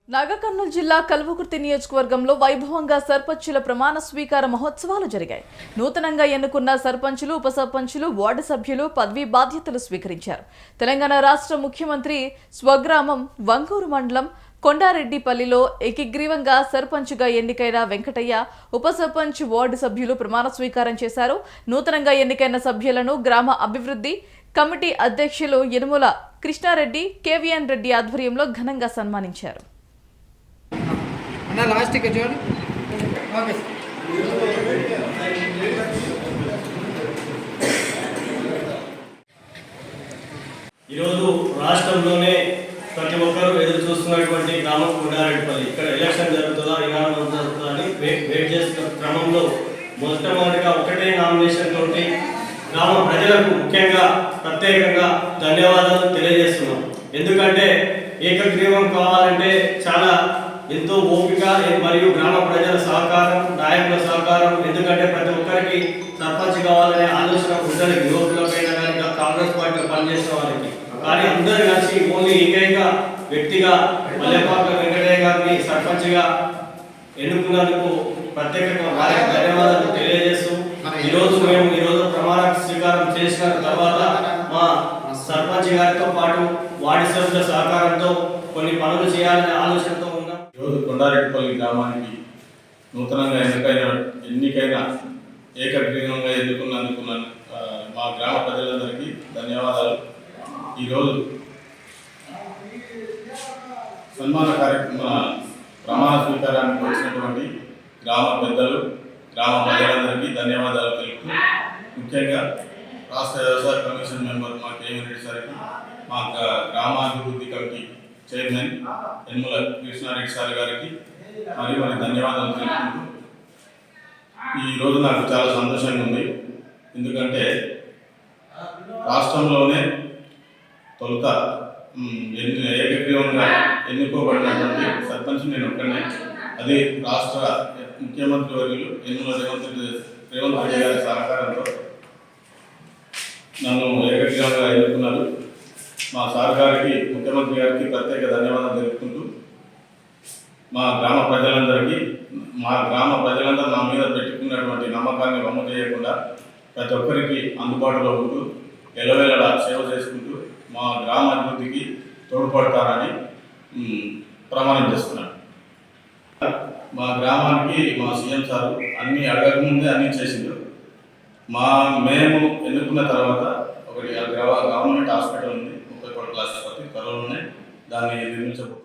నాగర్ కర్నూలు జిల్లా కల్వకుర్తి నియోజకవర్గంలో వైభవంగా సర్పంచుల ప్రమాణ స్వీకార మహోత్సవాలు జరిగాయి. నూతనంగా ఎన్నుకున్న సర్పంచులు, ఉప సర్పంచులు, వార్డు సభ్యులు పదవీ బాధ్యతలు స్వీకరించారు. తెలంగాణ రాష్ట్ర ముఖ్యమంత్రి స్వగ్రామం వంగూరు మండలం కొండారెడ్డిపల్లిలో ఏకగ్రీవంగా సర్పంచ్గా ఎన్నికైన వెంకటయ్య, ఉప సర్పంచ్, వార్డు సభ్యులు ప్రమాణ స్వీకారం చేశారు. నూతనంగా ఎన్నికైన సభ్యులను గ్రామ అభివృద్ధి కమిటీ అధ్యక్షులు యనుమల కృష్ణారెడ్డి, కేవీఎన్ రెడ్డి ఆధ్వర్యంలో ఘనంగా సన్మానించారు. ఈరోజు రాష్ట్రంలోనే ప్రతి ఒక్కరూ ఎదురు చూస్తున్నటువంటి గ్రామం కొండారెడ్డిపల్లి. ఇక్కడ ఎలక్షన్ జరుగుతుందా, ఇనామం జరుగుతుందా అని వెయిట్ చేస్తున్న క్రమంలో మొట్టమొదటిగా ఒకటే నామినేషన్ తోటి గ్రామ ప్రజలకు ముఖ్యంగా ప్రత్యేకంగా ధన్యవాదాలు తెలియజేస్తున్నాం. ఎందుకంటే ఏకగ్రీవం కావాలంటే చాలా ఎంతో ఓపిక మరియు గ్రామ ప్రజల సహకారం, నాయకుల సహకారం. ఎందుకంటే ప్రతి ఒక్కరికి సర్పంచ్ కావాలనే ఆలోచన ఉంటుంది, యువకులపైన కానీ కాంగ్రెస్ పార్టీలో పనిచేసిన వారికి. కానీ అందరూ కలిసి ఓన్లీ ఏకైక వ్యక్తిగా మల్లెపాక వెంకటయ్య గారిని సర్పంచ్గా ఎన్నుకున్నందుకు ప్రత్యేకంగా వారికి ధన్యవాదాలు తెలియజేస్తూ ఈరోజు ప్రమాణ స్వీకారం చేసిన తర్వాత మా సర్పంచ్ గారితో పాటు వార్డు సభ్యుల సహకారంతో కొన్ని పనులు చేయాలనే ఆలోచనతో ఉన్నాం. ఈరోజు కొండారెడ్డిపల్లి గ్రామానికి నూతనంగా ఎన్నికైన ఏకగ్రీవంగా ఎన్నుకున్నందుకు మా గ్రామ ప్రజలందరికీ ధన్యవాదాలు. ఈరోజు సన్మాన కార్యక్రమ ప్రమాణ స్వీకారానికి వచ్చినటువంటి గ్రామ పెద్దలు, గ్రామ ప్రజలందరికీ ధన్యవాదాలు తెలుపుతూ, ముఖ్యంగా రాష్ట్ర వ్యవసాయ కమిషన్ మెంబర్ మా కేవీఎన్ రెడ్డి సార్కి, మా గ్రామాభివృద్ధి committee chairman Yanumala Krishnareddy sir గారికి మరి ధన్యవాదాలు తెలుపుకుంటూ, ఈరోజు నాకు చాలా సంతోషంగా ఉంది. ఎందుకంటే రాష్ట్రంలోనే తొలుత ఏకగ్రీవంగా ఎన్నుకోబడినటువంటి సర్పంచ్ నేను ఒక్కనే. అది రాష్ట్ర ముఖ్యమంత్రి వర్యులు యనుమల రేవంత్ రెడ్డి గారి సహకారంతో నన్ను ఏకగ్రీవంగా ఎన్నుకున్నారు. మా సార్ గారికి, ముఖ్యమంత్రి గారికి ప్రత్యేక ధన్యవాదాలు తెలుపుకుంటూ, మా గ్రామ ప్రజలందరూ నా మీద పెట్టుకున్నటువంటి నమ్మకాన్ని వమ్ము చేయకుండా ప్రతి ఒక్కరికి అందుబాటులో ఉంటూ ఎలవేళలా సేవ చేసుకుంటూ మా గ్రామ అభివృద్ధికి తోడ్పడతారని ప్రమాణం చేస్తున్నాను. మా గ్రామానికి మా సీఎం సారు అన్నీ అడగకముందే అన్నీ చేసిండు. మేము ఎన్నుకున్న తర్వాత ఒకటి గవర్నమెంట్ హాస్పిటల్ ఉంది, 30 కోట్ల ఆసుపత్రి త్వరలోనే దాన్ని నిర్మించబోతున్నాం.